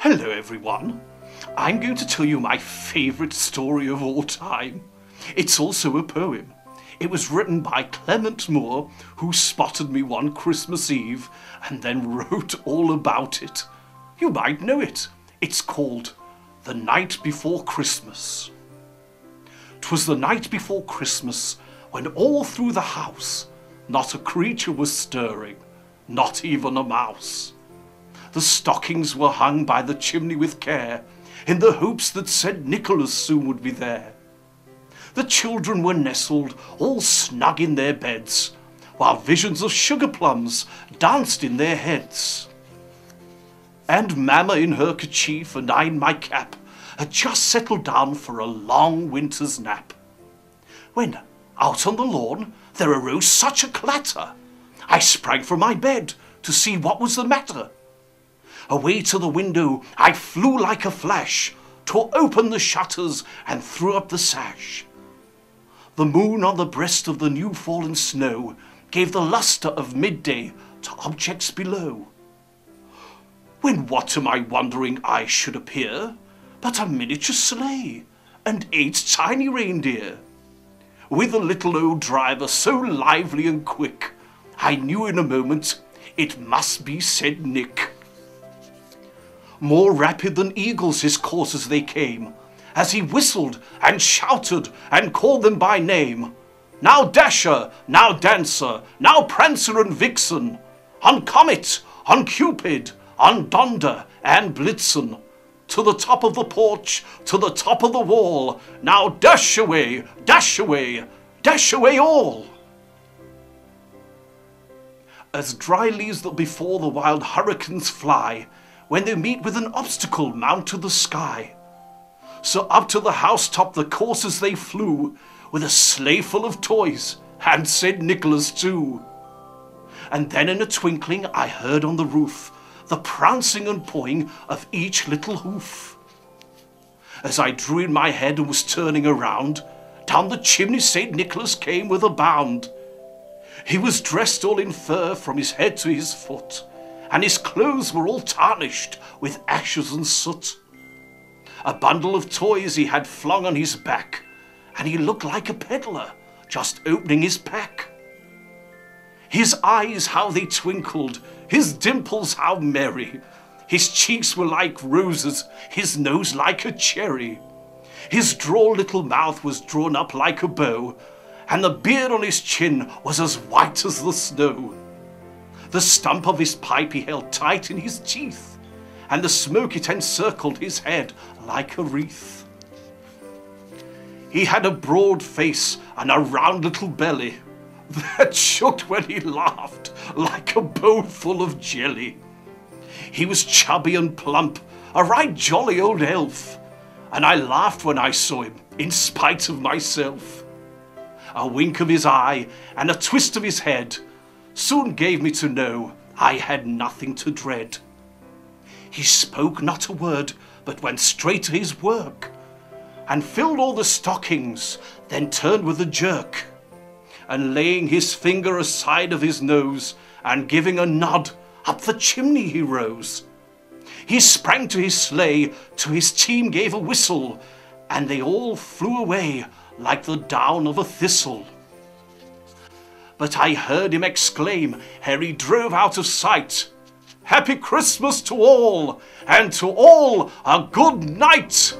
Hello everyone. I'm going to tell you my favourite story of all time. It's also a poem. It was written by Clement Moore, who spotted me one Christmas Eve and then wrote all about it. You might know it. It's called The Night Before Christmas. 'Twas the night before Christmas, when all through the house not a creature was stirring, not even a mouse. The stockings were hung by the chimney with care, in the hopes that St. Nicholas soon would be there. The children were nestled all snug in their beds, while visions of sugar plums danced in their heads. And Mamma in her kerchief and I in my cap had just settled down for a long winter's nap, when out on the lawn there arose such a clatter. I sprang from my bed to see what was the matter. Away to the window I flew like a flash, tore open the shutters and threw up the sash. The moon on the breast of the new-fallen snow gave the lustre of midday to objects below. When what to my wondering eye should appear but a miniature sleigh and 8 tiny reindeer, with a little old driver so lively and quick, I knew in a moment it must be St. Nick. More rapid than eagles his coursers they came, as he whistled and shouted and called them by name. Now Dasher, now Dancer, now Prancer and Vixen, on Comet, on Cupid, on Donder and Blitzen, to the top of the porch, to the top of the wall, now dash away, dash away, dash away all. As dry leaves that before the wild hurricanes fly, when they meet with an obstacle mount to the sky, so up to the housetop the coursers they flew, with a sleigh full of toys, and St. Nicholas too. And then in a twinkling I heard on the roof the prancing and pawing of each little hoof. As I drew in my head and was turning around, down the chimney St. Nicholas came with a bound. He was dressed all in fur from his head to his foot, and his clothes were all tarnished with ashes and soot. A bundle of toys he had flung on his back, and he looked like a peddler just opening his pack. His eyes how they twinkled, his dimples how merry, his cheeks were like roses, his nose like a cherry. His droll little mouth was drawn up like a bow, and the beard on his chin was as white as the snow. The stump of his pipe he held tight in his teeth, and the smoke it encircled his head like a wreath. He had a broad face and a round little belly that shook when he laughed like a bowl full of jelly. He was chubby and plump, a right jolly old elf, and I laughed when I saw him in spite of myself. A wink of his eye and a twist of his head soon gave me to know I had nothing to dread. He spoke not a word, but went straight to his work, and filled all the stockings, then turned with a jerk, and laying his finger aside of his nose, and giving a nod, up the chimney he rose. He sprang to his sleigh, to his team gave a whistle, and they all flew away like the down of a thistle. But I heard him exclaim, ere he drove out of sight, "Happy Christmas to all, and to all a good night!"